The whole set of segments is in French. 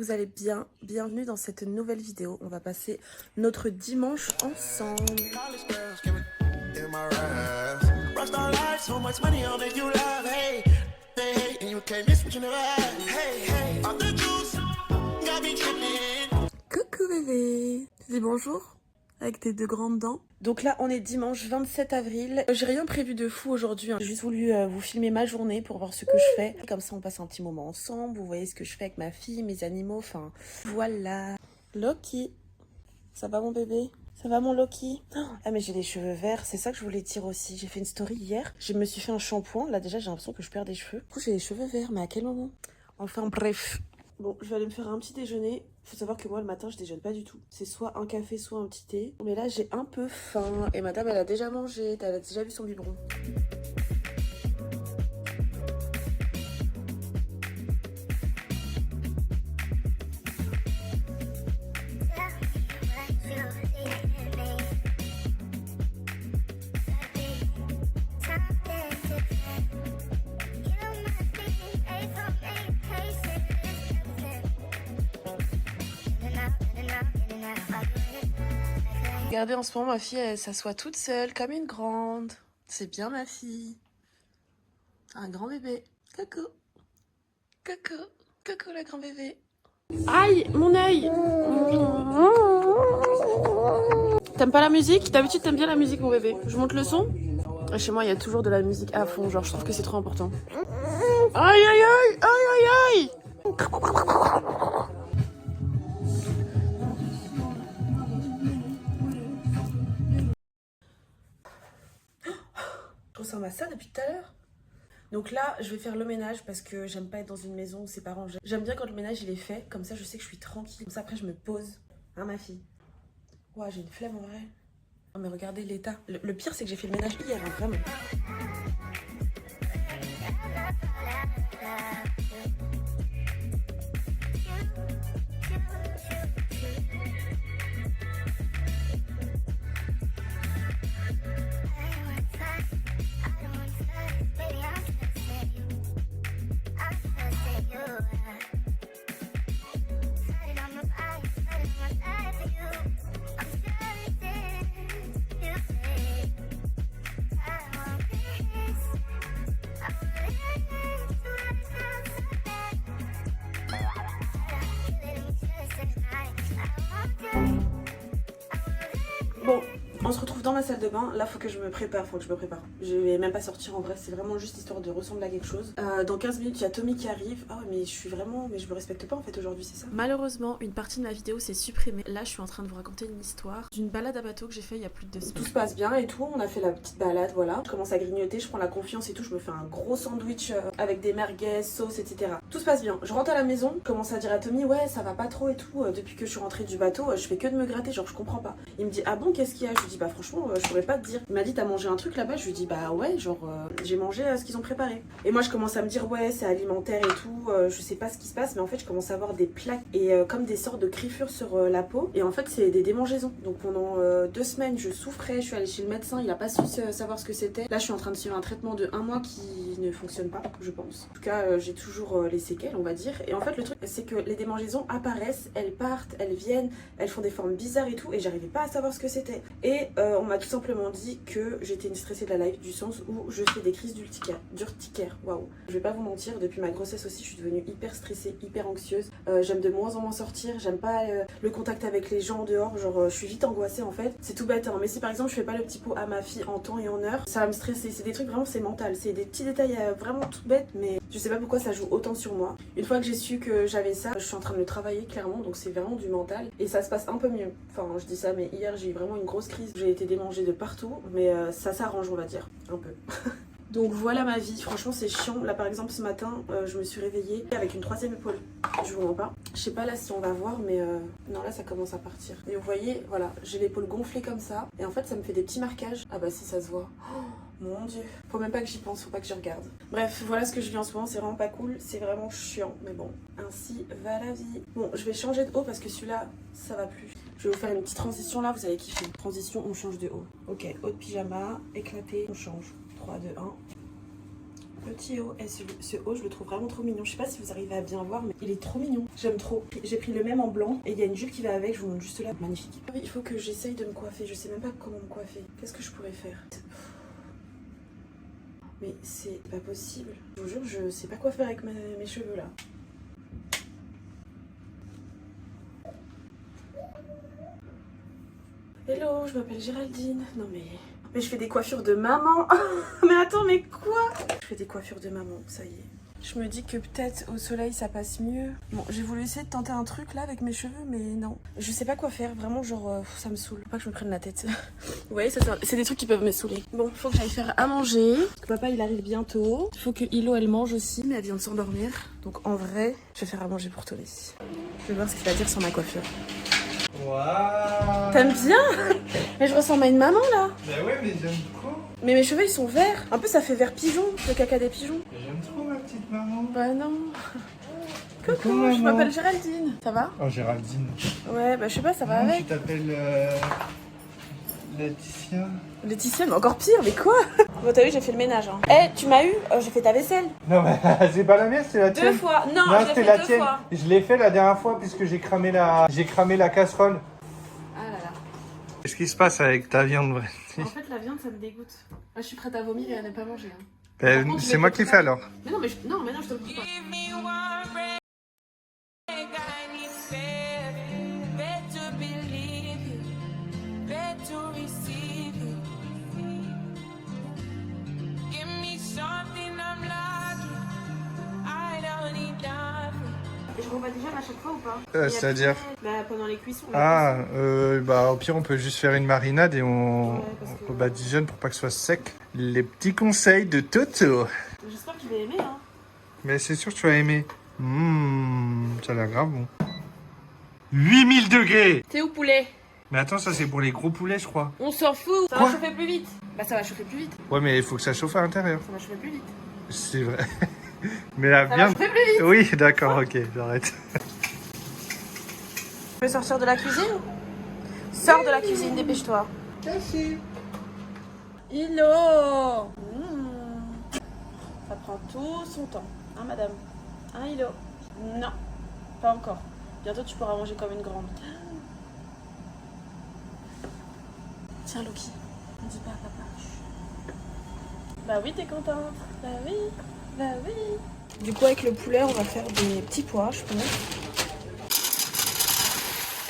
vous allez bien. Bienvenue dans cette nouvelle vidéo. On va passer notre dimanche ensemble. Coucou bébé. Tu dis bonjour avec tes deux grandes dents. Donc là on est dimanche 27 avril. J'ai rien prévu de fou aujourd'hui. J'ai juste voulu vous filmer ma journée pour voir ce que je fais. Comme ça on passe un petit moment ensemble. Vous voyez ce que je fais avec ma fille, mes animaux. Enfin voilà. Loki. Ça va mon bébé? Ça va mon Loki? Ah mais j'ai les cheveux verts, c'est ça que je voulais dire aussi. J'ai fait une story hier, je me suis fait un shampoing. Là déjà j'ai l'impression que je perds des cheveux. Du coup j'ai les cheveux verts, mais à quel moment? Enfin bref. Bon, je vais aller me faire un petit déjeuner. Faut savoir que moi le matin je déjeune pas du tout. C'est soit un café, soit un petit thé. Mais là j'ai un peu faim. Et madame elle a déjà mangé, elle a déjà vu son biberon. Regardez, en ce moment, ma fille, elle s'assoit toute seule, comme une grande. C'est bien, ma fille. Un grand bébé. Coucou. Coucou. Coucou, le grand bébé. Aïe, mon œil. T'aimes pas la musique? D'habitude, t'aimes bien la musique, mon bébé. Je monte le son? Chez moi, il y a toujours de la musique à fond. Genre, je trouve que c'est trop important. Aïe, aïe, aïe. Aïe, aïe, aïe. Je ressemble à ça depuis tout à l'heure. Donc là, je vais faire le ménage parce que j'aime pas être dans une maison où c'est pas rangé. J'aime bien quand le ménage il est fait, comme ça je sais que je suis tranquille. Comme ça après je me pose. Hein ma fille? Ouah, j'ai une flemme en vrai. Non mais regardez l'état. Le pire c'est que j'ai fait le ménage hier, hein, vraiment. Bon, on se retrouve dans ma salle de bain. Là, faut que je me prépare, Je vais même pas sortir en vrai, c'est vraiment juste histoire de ressembler à quelque chose. Dans 15 minutes, il y a Tommy qui arrive. Ah ouais, mais je me respecte pas en fait aujourd'hui, c'est ça? Malheureusement, une partie de ma vidéo s'est supprimée. Là, je suis en train de vous raconter une histoire d'une balade à bateau que j'ai fait il y a plus de 2 semaines. Tout se passe bien et tout, on a fait la petite balade, voilà. Je commence à grignoter, je prends la confiance et tout, je me fais un gros sandwich avec des merguez, sauce, etc. Tout se passe bien. Je rentre à la maison, je commence à dire à Tommy, ouais, ça va pas trop et tout. Depuis que je suis rentrée du bateau, je fais que de me gratter, genre je comprends pas. Il me dit, ah bon, qu'est-ce qu'il y a? Je lui dis, bah franchement, je pourrais pas te dire. Il m'a dit, t'as mangé un truc là-bas? Je lui dis, bah ouais, genre j'ai mangé ce qu'ils ont préparé. Et moi je commence à me dire, ouais, c'est alimentaire et tout, je sais pas ce qui se passe, mais en fait je commence à avoir des plaques et comme des sortes de griffures sur la peau. Et en fait c'est des démangeaisons. Donc pendant 2 semaines je souffrais, je suis allée chez le médecin, il a pas su savoir ce que c'était. Là je suis en train de suivre un traitement de 1 mois qui ne fonctionne pas, je pense. En tout cas j'ai toujours les séquelles, on va dire. Et en fait le truc c'est que les démangeaisons apparaissent, elles partent, elles viennent, elles font des formes bizarres et tout, et j'arrivais pas à savoir ce que c'était. Et on m'a tout simplement dit que j'étais une stressée de la life, du sens où je fais des crises d'urticaire. Waouh. Je vais pas vous mentir, depuis ma grossesse aussi, je suis devenue hyper stressée, hyper anxieuse. J'aime de moins en moins sortir, j'aime pas le contact avec les gens dehors, genre je suis vite angoissée en fait. C'est tout bête, hein, mais si par exemple je fais pas le petit pot à ma fille en temps et en heure, ça va me stresser. C'est des trucs vraiment, c'est mental, c'est des petits détails vraiment tout bêtes, mais je sais pas pourquoi ça joue autant sur moi. Une fois que j'ai su que j'avais ça, je suis en train de le travailler clairement, donc c'est vraiment du mental et ça se passe un peu mieux. Enfin, je dis ça, mais hier j'ai eu vraiment une grosse crise, j'ai été démangée de partout, mais ça s'arrange, on va dire, un peu. Donc voilà ma vie, franchement c'est chiant. Là par exemple ce matin je me suis réveillée avec une 3e épaule. Je vous mens pas. Je sais pas là si on va voir mais non là ça commence à partir. Et vous voyez voilà, j'ai l'épaule gonflée comme ça. Et en fait ça me fait des petits marquages. Ah bah si ça se voit. Oh, mon dieu. Faut même pas que j'y pense, faut pas que j'y regarde. Bref voilà ce que je vis en ce moment, c'est vraiment pas cool. C'est vraiment chiant mais bon, ainsi va la vie. Bon je vais changer de haut parce que celui-là ça va plus. Je vais vous faire une petite transition là, vous allez kiffer. Transition, on change de haut. Ok, haut de pyjama, éclaté, on change. 3, 2, 1. Petit haut, et ce haut je le trouve vraiment trop mignon. Je sais pas si vous arrivez à bien voir, mais il est trop mignon. J'aime trop. J'ai pris le même en blanc et il y a une jupe qui va avec, je vous montre juste là. Magnifique. Ah oui, il faut que j'essaye de me coiffer. Je sais même pas comment me coiffer. Qu'est-ce que je pourrais faire? Mais c'est pas possible. Je vous jure, je sais pas quoi faire avec mes cheveux là. Hello, je m'appelle Géraldine. Non mais je fais des coiffures de maman. Mais attends, mais quoi? Je fais des coiffures de maman, ça y est. Je me dis que peut-être au soleil ça passe mieux. Bon, j'ai voulu essayer de tenter un truc là avec mes cheveux, mais non. Je sais pas quoi faire, vraiment genre ça me saoule. Faut pas que je me prenne la tête. Vous voyez, c'est des trucs qui peuvent me saouler. Bon, faut que j'aille faire à manger. Papa il arrive bientôt. Il faut que Hilo elle mange aussi, mais elle vient de s'endormir. Donc en vrai, je vais faire à manger pour Tommy. Je vais voir ce qu'il va dire sur ma coiffure. Waouh. T'aimes bien? Mais je ressemble à une maman là. Bah ouais, mais j'aime trop. Mais mes cheveux ils sont verts. Un peu ça fait vert pigeon, le caca des pigeons. J'aime trop ma petite maman. Bah non. Coucou, Coucou, je maman. m'appelle Géraldine. Ça va? Oh, Géraldine. Ouais, bah je sais pas, ça va Non, avec. tu t'appelles Laetitia. Laetitia, mais encore pire, mais quoi? Bon, t'as vu, j'ai fait le ménage. Hein. Eh, tu m'as eu? J'ai fait ta vaisselle. Non, mais c'est pas la mienne, c'est la tienne. 2 fois. Non, je l'ai c'était fait la 2 tienne. fois. Je l'ai fait la dernière fois puisque j'ai cramé la casserole. Ah là là. Qu'est-ce qui se passe avec ta viande? En fait, la viande, ça me dégoûte. Là, je suis prête à vomir et à ne pas manger. Hein. Ben, contre, je c'est vais moi te qui faire. fais alors. Mais non, mais non, je te le dis pas. Et je rebats déjà à chaque fois ou pas? C'est-à-dire Bah, pendant les cuissons. Ah, bah au pire on peut juste faire une marinade et on badigeonne pour pas que ce soit sec. Les petits conseils de Toto. J'espère qu'il va aimer, hein. Mais c'est sûr que tu vas aimer. Ça a l'air grave bon. 8000 degrés. T'es où, poulet? Mais attends, ça c'est pour les gros poulets je crois. On s'en fout. Ça Quoi? va chauffer plus vite. Bah, ça va chauffer plus vite. Ouais mais il faut que ça chauffe à l'intérieur. Ça va chauffer plus vite. C'est vrai. Mais la Ça va viande... chauffer plus vite. Oui d'accord, ok, j'arrête. Tu veux sortir de la cuisine? Sors de la cuisine, dépêche-toi. Merci. Hilo. Ça prend tout son temps. Hein, madame? Hein, Hilo? Non, pas encore. Bientôt, tu pourras manger comme une grande. Tiens, Loki. Ne dis pas à papa. Bah oui, t'es contente. Bah oui. Bah oui. Du coup, avec le poulet, on va faire des petits pois, je pense.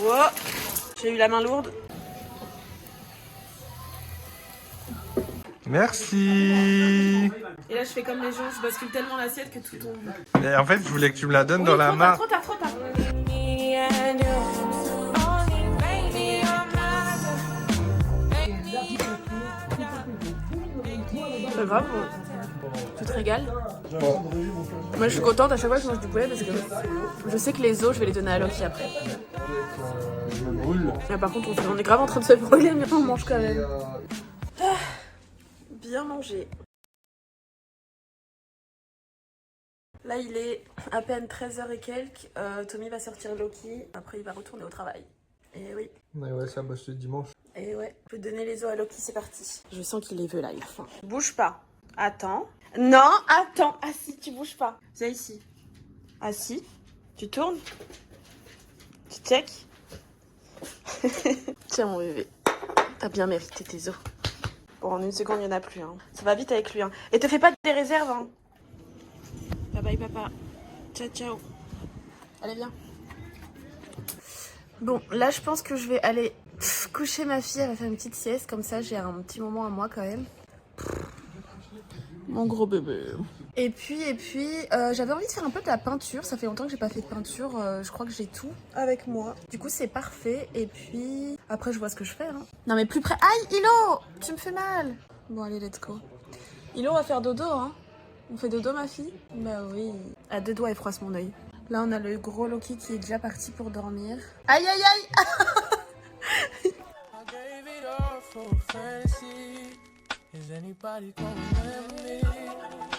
Oh, j'ai eu la main lourde. Merci. Et là, je fais comme les gens, je bascule tellement l'assiette que tout tombe. Et en fait, je voulais que tu me la donnes Oui, dans la main. trop tard. C'est grave, tu te régales. Moi, je suis contente à chaque fois que je mange du poulet parce que je sais que les os, je vais les donner à Loki après. Je me brûle. Et par contre, on est grave en train de se brûler, mais on mange quand même. Ah, bien manger. Là, il est à peine 13h et quelques. Tommy va sortir Loki. Après, il va retourner au travail. Et oui. Ouais, ça bosse le dimanche. Et ouais. Je peux donner les os à Loki, c'est parti. Je sens qu'il les veut là, il a faim. Bouge pas. Attends. Non, attends. Assis, tu bouges pas. Viens ici. Assis. Tu tournes. Tu check. Tiens, mon bébé. T'as bien mérité tes os. Bon, en une seconde, il n'y en a plus. Hein. Ça va vite avec lui. Hein. Et te fais pas des réserves. Hein. Bye bye, papa. Ciao, ciao. Allez, viens. Bon, là, je pense que je vais aller coucher ma fille. Elle va faire une petite sieste. Comme ça, j'ai un petit moment à moi quand même. Mon gros bébé. Et puis, j'avais envie de faire un peu de la peinture. Ça fait longtemps que j'ai pas fait de peinture. Je crois que j'ai tout avec moi. Du coup, c'est parfait. Et puis, après, je vois ce que je fais. Hein. Non, mais plus près. Aïe, Hilo, tu me fais mal. Bon, allez, let's go. Hilo va faire dodo, hein. On fait dodo, ma fille? Bah oui. À 2 doigts, elle froisse mon œil. Là, on a le gros Loki qui est déjà parti pour dormir. Aïe, aïe, aïe. Is anybody coming with me?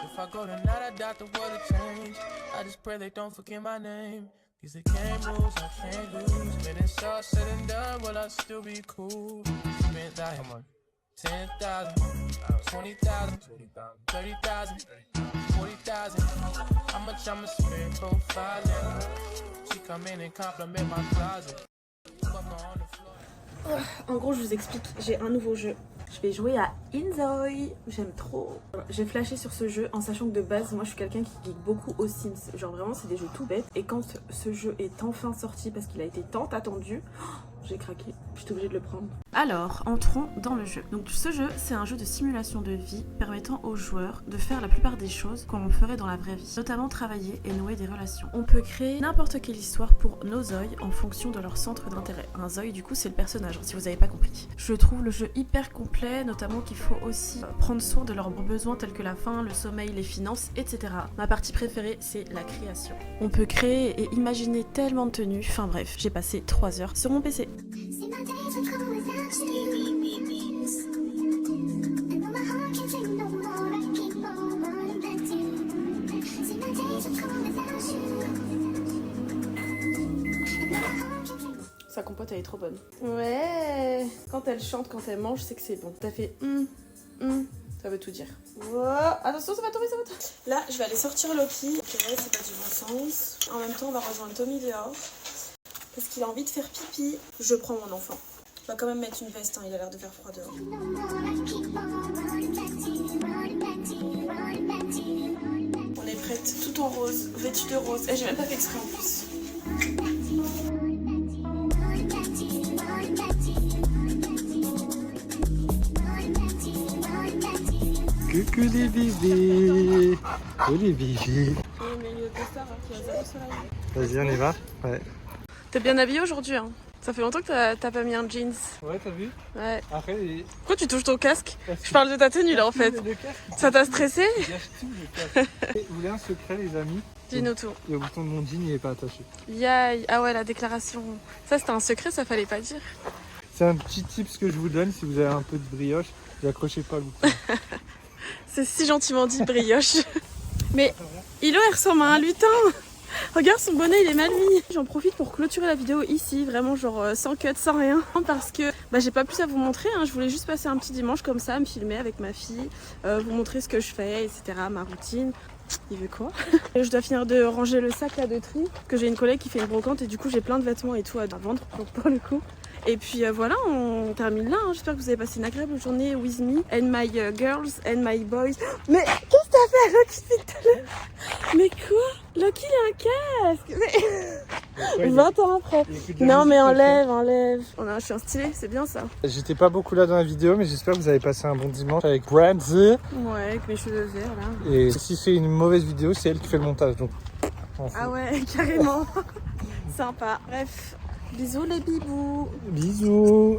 If I go tonight, I doubt the world will change. I just pray they don't forget my name. These are game rules I can't lose. When it's all said and done, will I still be cool? Spent like, come on, 10,000, 20,000, 30,000, 40,000. How much I'ma spend profiling? She come in and compliment my closet. Fuck her on the floor. En gros, je vous explique, j'ai un nouveau jeu. Je vais jouer à Inzoi. J'aime trop. J'ai flashé sur ce jeu en sachant que de base, moi je suis quelqu'un qui geek beaucoup aux Sims. Genre vraiment, c'est des jeux tout bêtes. Et quand ce jeu est enfin sorti parce qu'il a été tant attendu, j'ai craqué. J'étais obligée de le prendre. Alors, entrons dans le jeu. Donc ce jeu, c'est un jeu de simulation de vie permettant aux joueurs de faire la plupart des choses qu'on ferait dans la vraie vie. Notamment travailler et nouer des relations. On peut créer n'importe quelle histoire pour nos Zoi en fonction de leur centre d'intérêt. Un Zoi, du coup, c'est le personnage, si vous n'avez pas compris. Je trouve le jeu hyper complet, notamment qu'il faut aussi prendre soin de leurs besoins tels que la faim, le sommeil, les finances, etc. Ma partie préférée, c'est la création. On peut créer et imaginer tellement de tenues. Enfin bref, j'ai passé 3 heures sur mon PC. Sa compote elle est trop bonne. Ouais. Quand elle chante, quand elle mange, c'est que c'est bon. Ça fait ça veut tout dire. Wow. Attention, ça va tomber, ça va tomber. Là, je vais aller sortir Loki. Ok, c'est pas du bon sens. En même temps, on va rejoindre Tommy dehors. Parce qu'il a envie de faire pipi. Je prends mon enfant. Je vais quand même mettre une veste, hein, il a l'air de faire froid dehors. On est prête, tout en rose, vêtue de rose. Et j'ai même pas fait exprès en plus. Coucou les bébés. Oh les bébés. Vas-y, on y va. Ouais. T'es bien habillée aujourd'hui, hein. Ça fait longtemps que t'as pas mis un jeans. Ouais, t'as vu? Ouais. Après, Pourquoi tu touches ton casque? Je parle de ta tenue là en fait. Ça t'a stressé? Il gâche tout le casque. Vous voulez un secret, les amis? Dis-nous tout. Le bouton de mon jean, il est pas attaché. Yaï. Ah ouais, la déclaration. Ça c'était un secret, ça fallait pas dire. C'est un petit tips que je vous donne si vous avez un peu de brioche. N'accrochez pas le bouton. C'est si gentiment dit, brioche. Mais Hilo, elle ressemble à un lutin. Regarde, son bonnet, il est mal mis. J'en profite pour clôturer la vidéo ici, vraiment genre sans cut, sans rien. Parce que j'ai pas pu ça vous montrer, hein. Je voulais juste passer un petit dimanche comme ça, me filmer avec ma fille, vous montrer ce que je fais, etc., ma routine. Il veut quoi? Et je dois finir de ranger le sac là de tri, que j'ai une collègue qui fait une brocante et du coup j'ai plein de vêtements et tout à vendre pour le coup. Et puis voilà, on termine là, hein. J'espère que vous avez passé une agréable journée with me and my girls and my boys. Mais qu'est-ce que t'as fait à Loki depuis tout à l'heure? Mais quoi? Loki il a un casque. Mais 20 ans après. Non mais enlève. Je suis un stylé, c'est bien ça. J'étais pas beaucoup là dans la vidéo, mais j'espère que vous avez passé un bon dimanche avec Brandy. Ouais, avec mes cheveux verts là. Et si c'est une mauvaise vidéo, c'est elle qui fait le montage. Donc, ah ouais, carrément. Sympa. Bref, bisous les bibous. Bisous.